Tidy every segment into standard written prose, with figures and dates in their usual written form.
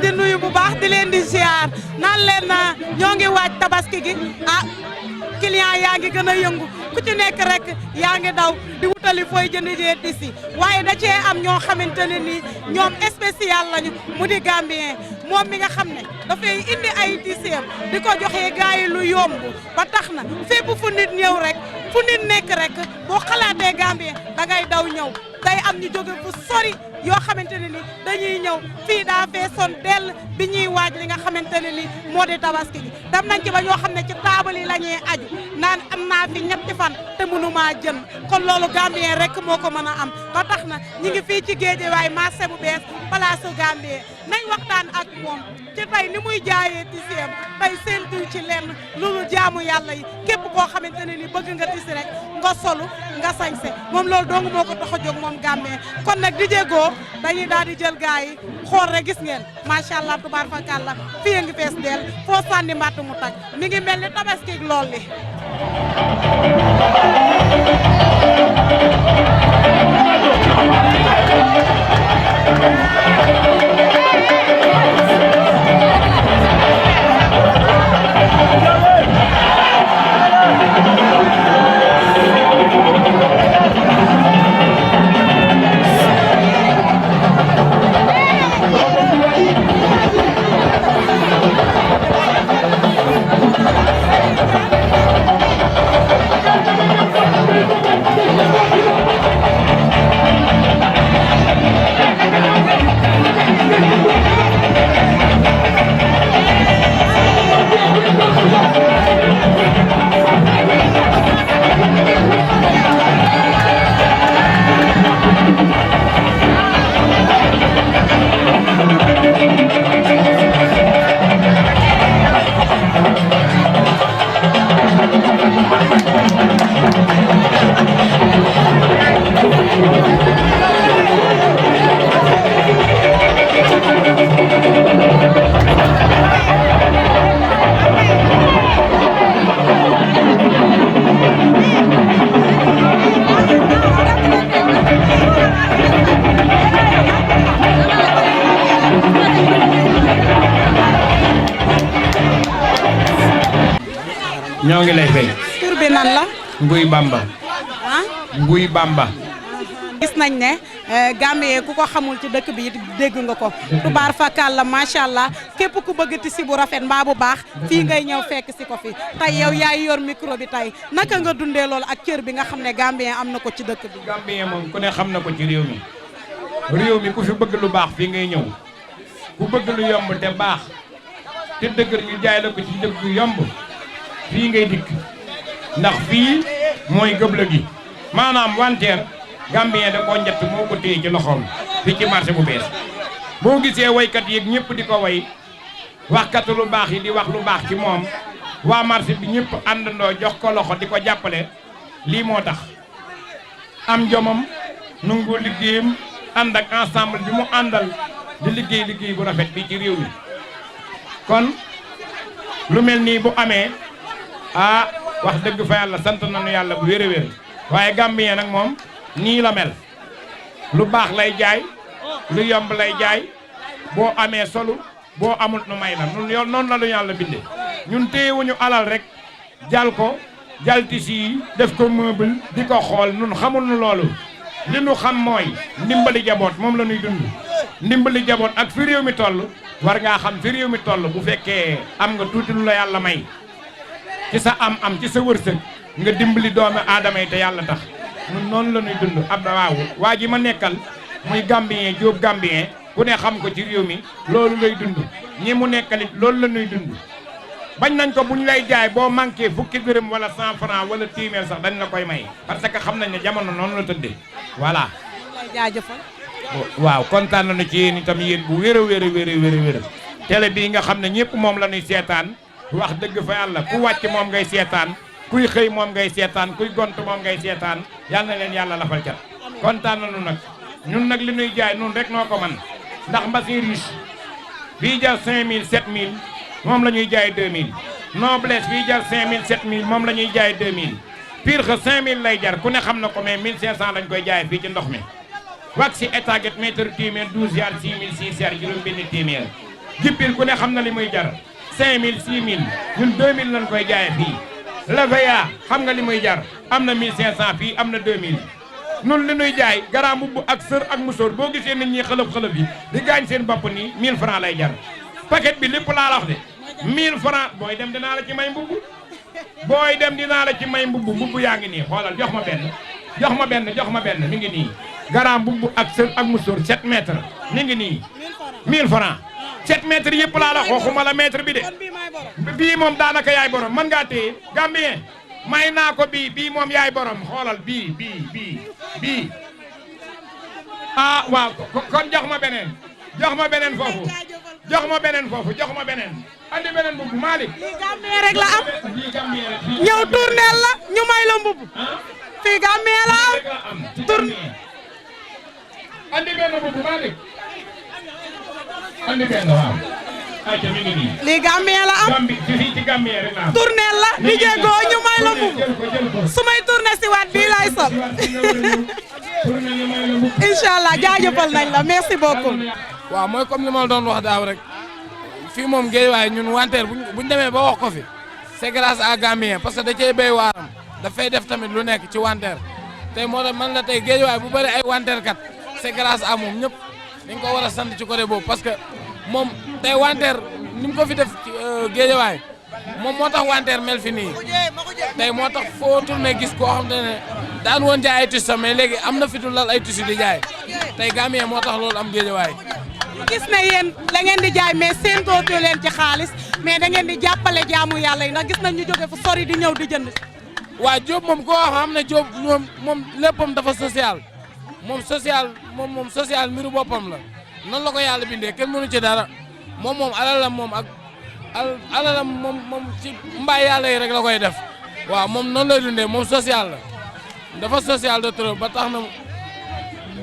di nuyu bu baax di leen di ziar naan leen ñoo ngi waaj tabaski gi client yaa ngi gën a yëngu ku ci nekk rek yaa ngi daw di wutali fooy jënd jee tisi waaye da cee am ñoo xamante ne nii ñoom spécial lañu mu di Gambien moom mi nga xam ne dafay indi ay tiseem di ko joxee gars yi lu yomb ba tax na fépp fu nit ñëw rek fu nit nekk rek boo xalaatee Gambien da ngay daw ñëw day am ñu jóge fu sori yoo xamante ne ni dañuy ñëw fii daa feesoon dell bi ñuy waaj li nga xamante ne ni moo di tabaski gi dem nañ ci ba ñoo xam ne ci taabal yi la ñuy aju naan am naa fi ñetti fan te mënumaa jënd kon loolu Gambien rek moo ko mën a am ba tax na ñi ngi fii ci géej waaye marché bu bees place Gambien nañ waxtaan ak moom ci tey ni muy jaayee tiseem tey séentuñ ci lenn loolu jaamu yàlla yi képp koo xamante ne ni bëgg nga tisi rek nga solu nga sañse moom loolu dong moo ko tax a jóg moom Gambien kon nag di jéegoo dañuy daal di jël gars yi xool rek gis ngeen macha allah tubaar fakàlla fii ngi fees deel foo sànni mbatt mu tag mi ngi mel ni tabaski lool li ñoo ngi lay fay. tur bi nan la. Nguy Bamba. Nguy Bamba. gis nañ ne Gambien ku ko xamul ci dëkk bi dégg nga ko tubaar fakal la macha allah képp ku bëgg tisi bu rafet mbaa bu baax fii ngay ñëw fekk si ko fi tey yow yaay yor micro bi tey naka nga dundee loolu ak cër bi nga xam ne Gambien am na ko ci dëkk bi. Gambien moom ku ne xam na ko ci réew mi ku fi bëgg lu baax fii ngay ñëw ku bëgg lu yomb te baax te dëgër ñu jaay la ko ci dëgg bu yomb fii ngay dikk ndax fii mooy gëbla gi maanaam wanteer Gambien da koo njett moo ko téye ci loxoom fii ci marché bu bees boo gisee waykat yeeg ñëpp di ko way waxkatu lu baax yi di wax lu baax ci moom waa marché bi ñëpp àndandoo jox ko loxo di ko jàppale lii moo tax am jomam nungu liggéeyam ànd ak ensemble bi mu àndal di liggéey bu rafet bi ci réew mi kon lu mel nii bu amee wax dëgg fa yàlla sant nañu yàlla bu wér a wér waaye Gambien nag moom nii la mel lu baax lay jaay lu yomb lay jaay boo amee solu boo amul nu may la nun yoon noonu la lu yàlla binde ñun téyewuñu alal rek jal ko jal tisi yi def ko meuble di ko xool nun xamul nu loolu li nu xam mooy ndimbali jaboot moom la ñuy dund ndimbali jaboot ak fi réew mi toll war ngaa xam fi réew mi toll bu fekkee am nga tuuti lu la yàlla may ci sa am ci sa wërsëg nga dimbali doomu aadama yi te yàlla tax ñun noonu la ñuy dund ab waaw waa ji ma nekkal muy Gambien Jóob Gambien ku ne xam ko ci réew mi loolu lay dund ñi mu nekkalit loolu la ñuy dund bañ nañ ko bu ñu lay jaay boo manqué fukki dërëm wala 100 francs wala téeméer sax dañ la koy may parce que xam nañ ne jamono noonu la tëddee voilà. jaajëfal. waaw kontaan nañu ci yéen itam yéen bu wér a wér télé bii nga xam ne ñëpp moom la ñuy seetaan wax dëgg fa yàlla ku wàcc moom ngay seetaan kuy xëy moom ngay seetaan kuy gont moom ngay seetaan yal na leen yàlla lafal cat kontaan nañu nag ñun nag li ñuy jaay ñun rek noo ko man ndax mbasin riche bii jar 5000 7000 moom la ñuy jaay 2000 noblesse bii jar 5000 7000 moom la ñuy jaay 2000 pire que 5000 lay jar ku ne xam na ko mais 1500 lañ koy jaay fii ci ndox mi wax si étaget mètre téeméer 12 yard 6000 6 yard juróom benn téeméer jippil ku ne xam na li muy jar 5000 6000 ñun 2000 lañ koy jaaye fii Lavaya xam nga li muy jar am na 1500 fii am na 2000 nun li nuy jaay garaa mbubb ak sër ak musóor boo gisee nit ñi xëlëf-xëlëf yi di gaañ seen bopp nii 1000 francs lay jar paquet bi lépp laa la wax de 1000 francs booy dem dinaa la ci may mbubb booy dem dinaa la ci may mbubb yaa ngi nii xoolal jox ma benn mi ngi nii garaa mbubb ak sër ak musóor 7 mètres mi ngi nii 1000 francs 7 mètres yëpp laa la waxuma la mètre bi de bii moom daanaka yaay borom mën ngaa téye Gambien may naa ko bii moom yaay borom xoolal bii ah waaw kon jox ma beneen foofu andi beneen mbubb Malick lii Gambien rek la am ñëw tournel la ñu may la mbubb fii Gambien la am andi benn mbubb Malick andi benn waaw ayca mi ngi nii lii Gambien la am fii ci Gambien rek la am tournel la di jéegoo ñu may la mbubb su may tourné si waat bii lay sol inshallah jaajëfal nañ la merci beaucoup waaw mooy comme li ma la doon wax daaw rek fii moom Guédiawaye ñun wanteer buñ demee ba wax ko fi c'est grâce à Gambien parce que da cey béy waaram dafay def tamit lu nekk ci wanteer tey moo tax man la tey Guédiawaye bu bëri ay wanteer kat c'est grâce à moom ñëpp dañ ko war a sant ci côté boobu parce que moom tey wanteer ni mu ko fi def ci Guédiawaye moom moo tax wanteer mel fi nii tey moo tax foo tourné gis koo xam te ne daan woon jaay ay tissu sax mais léegi am na fitu lal ay tissu di jaay tey Gambien moo tax loolu am Guédiawaye gis na yéen da ngeen di jaay mais seen tootoo leen ci xaalis mais da ngeen di jàppale jaamu yàlla yi ndax gis nañ ñu jóge fu sori di ñëw di jënd waa Diop moom koo xam ne Diop moom léppam dafa social moom social mbiru boppam la noonu la ko yàlla bindee kenn mënu ci dara moom alalam moom ak alalam moom ci mbaay yàlla yi rek la koy def waaw moom noonu lay dundee moom social la dafa social de trop ba tax na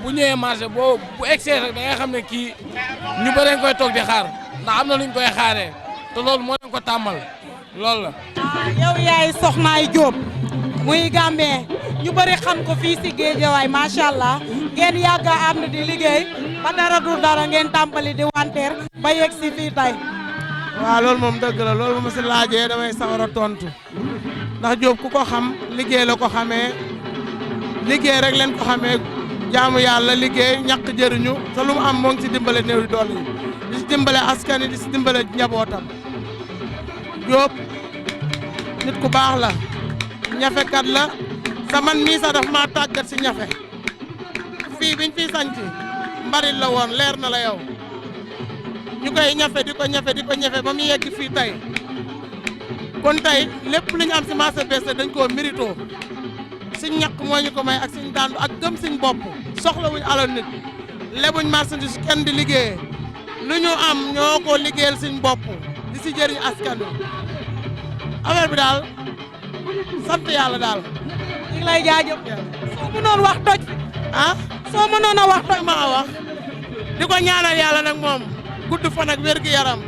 bu ñëwee marché bu excès rek da ngay xam ne kii ñu bëri koy toog di xaar ndax am na luñ koy xaaree te loolu moo leen ko tàmmal loolu la. yow yaay Soxnaay Diop muy Gambien ñu bëri xam ko fii si Guédiawaye macha allah ngeen yàgg a ànd di liggéey ba dara du dara ngeen tàmbali di wanteer ba yegg si fii tey. waaw loolu moom dëgg la loolu moom si laajee damay sawar a tontu ndax Diop ku ko xam liggéey la ko xamee liggéey rek leen ko xamee jaamu yàlla liggéey ñàkk jëriñu te lu mu am moo ngi si dimbale néew di doole yi di si dimbale askan wi di si dimbale njabootam Diop nit ku baax la ñafekat la sa man mii sax daf maa tàggat si ñafe fii biñ fiy sanc mbarit la woon leer na la yow ñu koy ñafe di ko ñafe ba mu yegg fii tey kon tey lépp lu ñu am si marché bees dañ koo mérito suñ ñàkk moo ñu ko may ak suñ daandu ak gëm suñ bopp soxlawuñ alal nit lebuñ marchandise kenn di liggéeyee lu ñu am ñoo ko liggéeyal suñ bopp di si jëriñ askan wi affaire bi daal sant yàlla daal. ñu ngi lay jaajëf. soo mënoon wax toj. ah soo mënoon a wax toj. maa wax di ko ñaanal yàlla nag moom gudd fan ak wér gu yaram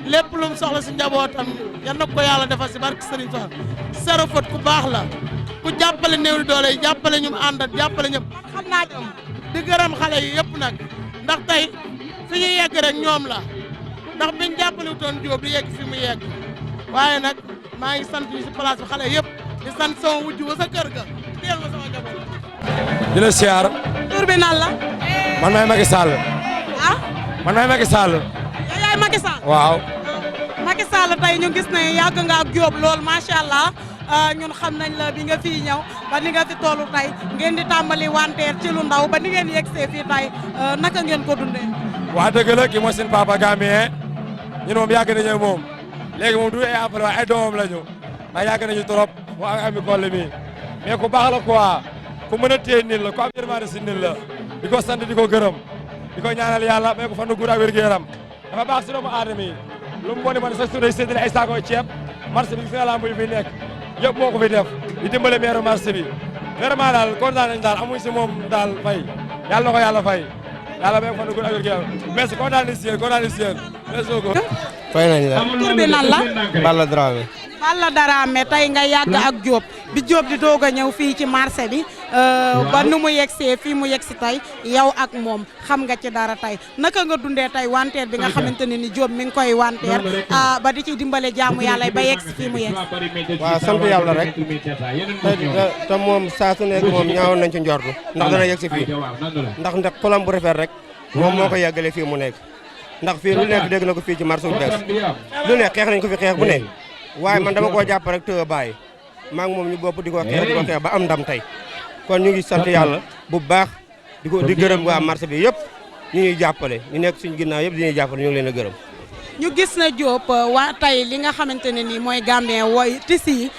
lépp lu mu soxla si njabootam yan na ko yàlla defal si barke Serigne Fall sero fot ku baax la ku jàppale néew di doole yi jàppale ñu mu àndat jàppale ñëpp xam naa di gërëm xale yi yëpp nag ndax tey fi ñu yegg rek ñoom la ndax biñ jàppale wutoon Diop di yegg fi mu yegg waaye nag maa ngi sant ñu si place bi xale yëpp di sant sama wujju wa sa kër ga teel ma sama njaboot. di la siyaar. tur bi nan la. man maay Macky Sall. ah. man maay Macky Sall. yow yaay Macky Sall. waaw. Macky Sall tey ñu gis ne yàgg nga ak Diop lool macha allah ñun xam nañ la bi nga fii ñëw ba ni nga fi tollu tey ngeen di tàmbali wanteer ci lu ndaw ba ni ngeen yegsee fii tey naka ngeen ko dundee. waa dëgg la kii mooy seen papa Gambien ñun moom yàgg nañu moom léegi moom du ay appel waaye ay doomam la ñu ndax yàgg nañu trop mu ak ami Kolle mi mais ku baax la quoi ku mën a téye nit la ku am yërmande si nit la di ko sant di ko gërëm di ko ñaanal yàlla may ko fan gudd ak wér-gu-yaram dafa baax si doomu aadama yi lu mu boni man sax su dee séddale ay saako ceeb marché bi gis nga lamb yi fi nekk yëpp moo ko fi def di dimbale maire marché bi vraiment daal kontaan nañ daal amuñ si moom daal fay yàlla na ko yàlla fay yàlla may ko fan gudd ak wér-gu-yaram merci kontaan nañ si yéen merci beaucoup. fay nañ la. tur bi nan la. Balla Dramé. Balla Dramé tey nga yàgg ak Diop bi Diop di doog a ñëw fii ci marché bi ba nu mu yegsee fii mu yegsi tey yow ak moom xam nga ci dara tey naka nga dundee tey wanteer bi nga xamante ne ni Diop mi ngi koy wanteer ba di ci dimbale jaamu yàlla ba yegsi fii mu yegsi. waaw sant yàlla rek te moom saa su nekk moom ñaawoon nañ ci njortu ndax dana yegsi fii ndax xolam bu rafet rek moom moo ko yàggale fii mu nekk ndax fii lu nekk dégg na ko fii ci marché bu bees lu nekk xeex nañ ko fi xeex bu ne waaye man dama koo jàpp rek te bàyyi maa ngi moom ñu bopp di ko xeex ba am ndam tey kon ñu ngi sant yàlla bu baax di gërëm waa marché bi yëpp ñu ñuy jàppale ñu nekk suñu ginnaaw yëpp di ñuy jàppale ñu ngi leen a gërëm. ñu gis na Diop waa tey li nga xamante ne nii mooy Gambien wooy tisi yi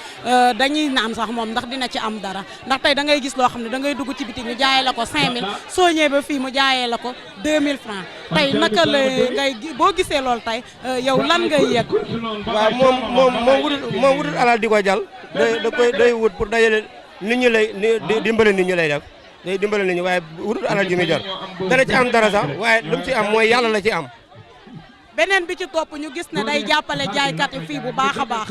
dañuy naan sax moom ndax dina ci am dara ndax tey da ngay gis loo xam ne da ngay dugg ci biti ñu jaayee la ko 5000 soo ñëwee ba fii mu jaayee la ko 2000 francs tey naka la ngay boo gisee loolu tey yow lan ngay yëg. waaw moom wutul alal di ko jàll day wut pour dajale nit ñi lay dimbale nit ñi lay def day dimbale nit ñi waaye wutul alal ji muy jot dana ci am dara sax waaye lu mu ci am mooy yàlla la ci am. beneen bi ci topp ñu gis ne day jàppale jaaykat yi fii bu baax a baax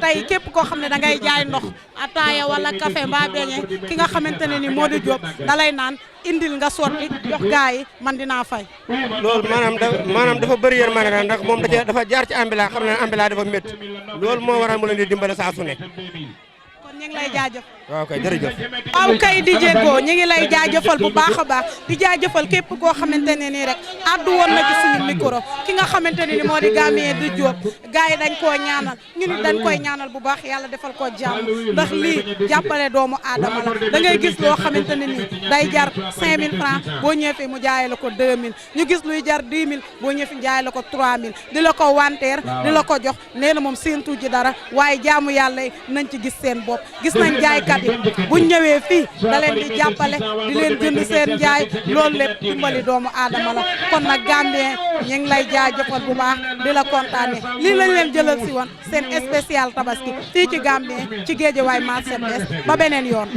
tey képp koo xam ne da ngay jaay ndox ataaya wala café mbaa beñe ki nga xamante ne ni moo di Diop da lay naan indil nga sotti jox gaa yi man dinaa fay. loolu maanaam dafa bëri yërmande ndax moom dafa jaar ci ambulance xam ne ambulance dafa métti loolu moo waral mu leen di dimbale saa su ne. ñu ngi lay jaajëf. waaw kay jërëjëf. waaw kay di jéego ñu ngi lay jaajëfal bu baax a baax di jaajëfal képp koo xamante ne nii rek addu woon na ci suñu micro ki nga xamante ne ni moo di Gambien di Diop gars yi dañ koo ñaanal ñu ni dañ koy ñaanal bu baax yàlla defal ko jàmm ndax lii jàppale doomu aadama la da ngay gis loo xamante ne nii day jar 5000 francs boo ñëwee fi mu jaayee la ko 2000 ñu gis luy jar 10 000 boo ñëwee fi mu jaayee la ko 3000 di la ko wanteer di la ko jox nee na moom séentu ji dara waaye jaamu yàlla nañ ci gis seen bopp gis nañ jaaykat yi buñ ñëwee fii da leen di jàppale di leen jënd seen jaay loolu lépp dimbali doomu aadama la kon nag Gambien ñu ngi lay jaajëfal bu baax di la kontaane lii lañ leen jëlal si woon seen spécial tabaski fii ci Gambien ci Guédiawaye marché bees ba beneen yoon